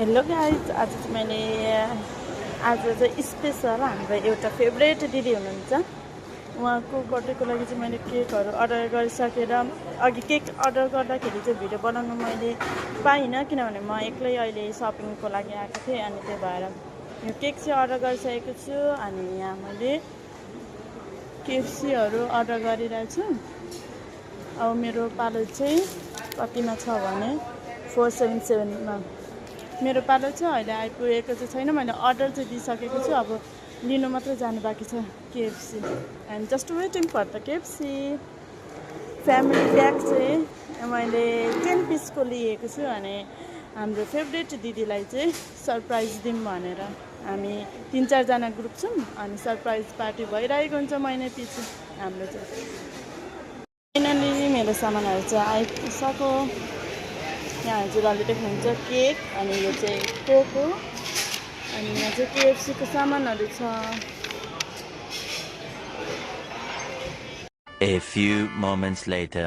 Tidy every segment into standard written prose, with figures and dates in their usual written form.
Hello guys, आज चाहिँ मैले आज चाहिँ स्पेसल हाम्रो एउटा फेभरेट दिदी हुनुहुन्छ, उहाँको बर्थडेको लागि चाहिँ मैले केकहरू अर्डर गरिसकेर अघि केक अर्डर गर्दाखेरि चाहिँ भिडियो बनाउनु मैले पाइनँ, किनभने म एक्लै अहिले सपिङको लागि आएको थिएँ। अनि त्यही भएर यो केक चाहिँ अर्डर गरिसकेको छु। अनि यहाँ मैले केएफसीहरू अर्डर गरिरहेछु। अब मेरो पालो चाहिँ कतिमा छ भने 477मा मेरो पालो छ। अहिले आइपुगेको चाहिँ छैन, मैले अर्डर चाहिँ दिइसकेको छु। अब लिनु मात्रै जानु बाँकी छ KFC. And just waiting for the KFC. Family pack चाहिँ मैले 10 पिसको लिएको छु। अनि हाम्रो फेभरेट दिदीलाई चाहिँ सरप्राइज दिउँ भनेर हामी 3-4 जना ग्रुप छौँ। अनि सरप्राइज पार्टी भइरहेको हुन्छ महिना पछि हाम्रो चाहिँ। फाइनली मेरो सामानहरू चाहिँ आइसक्यो। यहाँ हजुरहरूले देख्नुहुन्छ केक, अनि यो चाहिँ कोक हो। अनि यहाँ चाहिँ केएफसीको सामानहरू छ। A few moments later.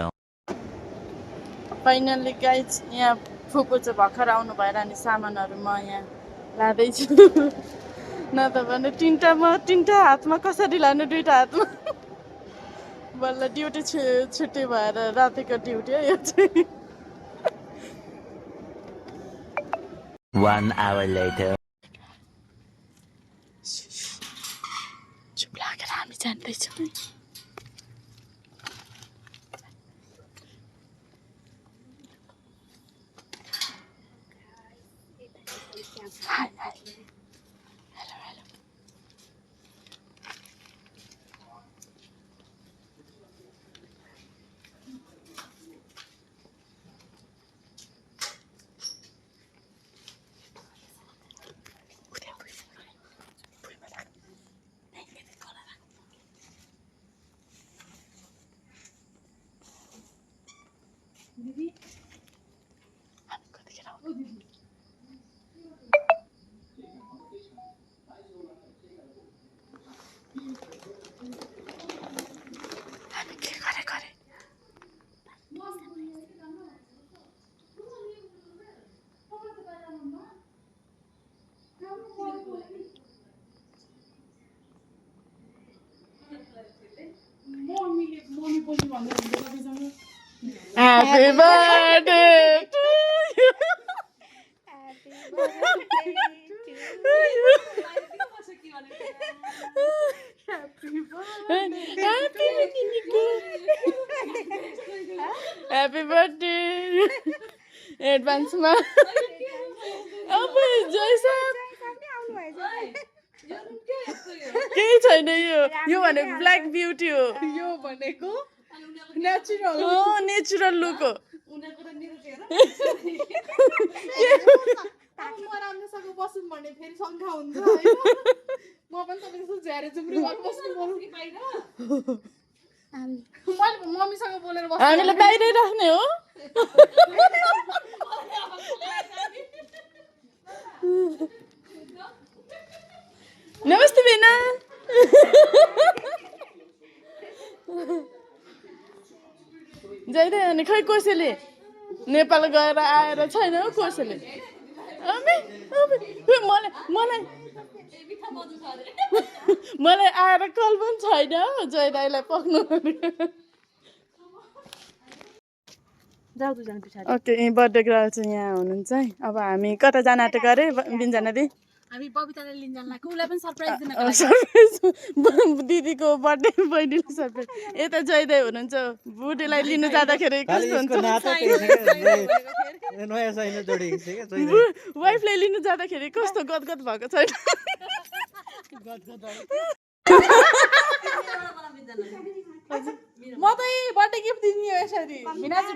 Finally guys यहाँ फुपू चाहिँ भर्खर आउनु भएर अनि सामानहरू म यहाँ लाँदैछु। न त भने तिनवटा हातमा कसरी लानु, 2टा हातमा। बल्ल ड्युटी छुट्टी भएर रातिको ड्युटी हो यो चाहिँ। 1 hour later. चुप लागेर हामी जान्दैछौँ। Hi hi, hello hello. Happy birthday to you. Happy birthday to you. Happy birthday. Advance ma. अब जैसा केही छैन। यो भने ब्ल्याक ब्युटी हो। यो भनेको नेचुरल हो, नेचुरल लुक हो। राम्रोसँग बसौँ भने फेरि शङ्का हुन्छ होइन। म पनि तपाईँ जस्तो झ्यारे चुप्री भएर बस्नु बोल्नु कि बाहिर। मैले मम्मीसँग बोलेर बस्छु। हामीले बाहिरै राख्ने हो। नमस्ते बेना। जाइदै अनि खै कसैले नेपाल गएर आएर छैन हो कसैले। मलाई आएर कल पनि छैन हो जय दाइलाई पक्नु। ओके, बर्थडे गर्ल चाहिँ यहाँ हुनुहुन्छ है। अब हामी कता जान आँटेको अरे बिनजना दि? हामी बबितालाई लिन जान लाग्यो, उसलाई पनि सरप्राइज दिन। सरप्राइज दिदीको बर्थडे, बहिनीले सरप्राइज। यता जयदाई हुनुहुन्छ, बुढीलाई लिनु जाँदाखेरि कस्तो हुन्छ? वाइफलाई लिनु जाँदाखेरि कस्तो गदगद भएको छैन? म त बर्थडे गिफ्ट दिने हो यसरी। भिनाजु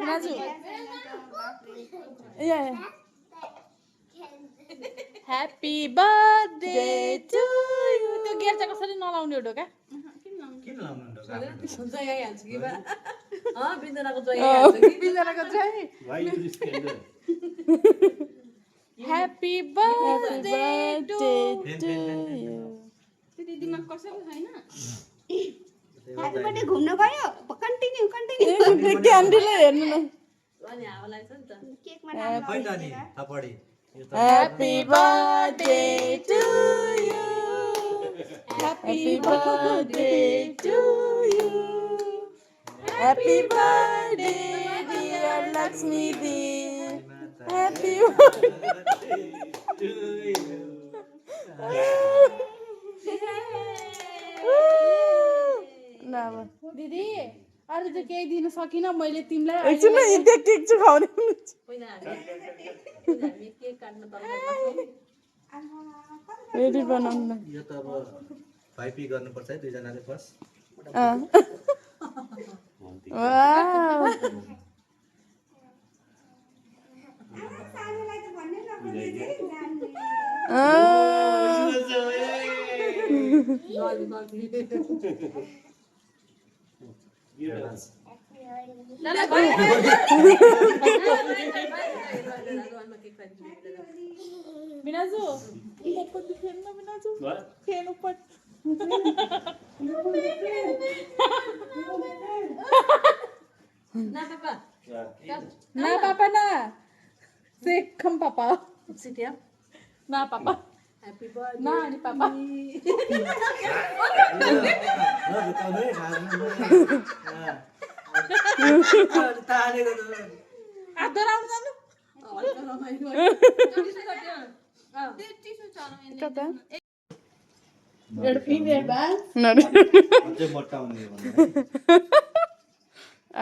ह्याप्पी बर्थडे टु यु। त्यो गेट चाहिँ कसरी नलाउने हो ढोका? Happy birthday to you. दिदीमा कसैको छैन? ह्याप्पी बर्थडे घुम्न गयो। कन्टिन्यू क्यान्डीलाई हेर्नु न। केकमा खै त नि थपडी Happy birthday to you. Happy birthday to you. Happy birthday, dear Lakshmi Di. Happy birthday to you. दिदी अरू चाहिँ केही दिन सकिनँ मैले तिमीलाई एकछिन त्यो केक चाहिँ खुवाउने रेडी बनाउनु न यो त अब 5P गर्नुपर्छ है दुईजनाले फर्स्ट वाउ सानोलाई त भन्नै नपर्ने बिनाजु पप्पा खेल्न बिनाजु खेल्नु पर्छ ना पापा ना सेकम पापा ना पापा ना अनि पापा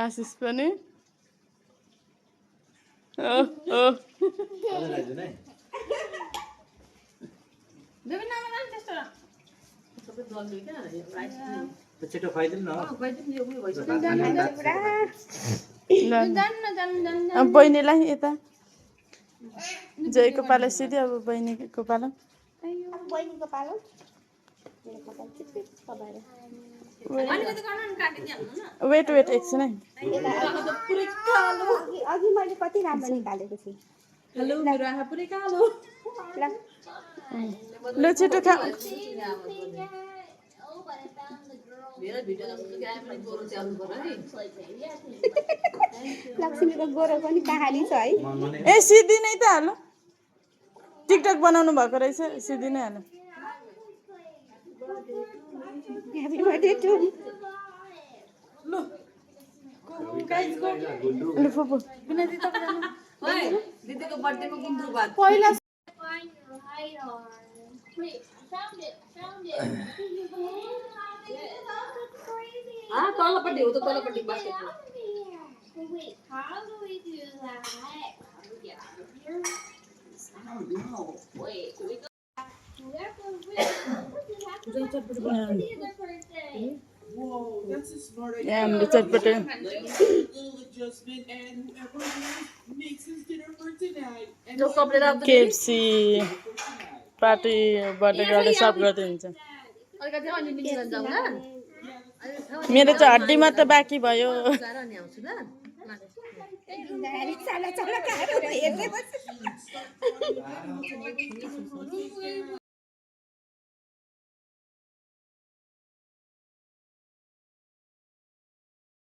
आशिष पनि छिटो खुवाइदिनु न बहिनीलाई यता जयको पालो सिधै अब बहिनीको पालो बहिनीको पालो वेट वेट एकछिन है अघि मैले कति राम्रो निकालेको थिएँ हेलो मेरो आँखा पुरै कालो ल छिटो खा लक्ष्मीको गोरो पनि कहानी छ है ए सिधी नै त हाल टिकटक बनाउनु भएको रहेछ सिधी नै हाल ह्यापी बर्थडे टु लु फुपू दिदीको बर्थडेको गुन्द्रुक भात पहिला तलपट्टि हो त तलपट्टि basket Wait, how do we do that? I don't know. Wait, do we go? हाम्रो चटपटे केएफसी पार्टी बर्थडे गर्दै सर्भ गर्दै हुन्छ मेरो चाहिँ हड्डी मात्र बाँकी भयो चला चला हेर्दै बस्छु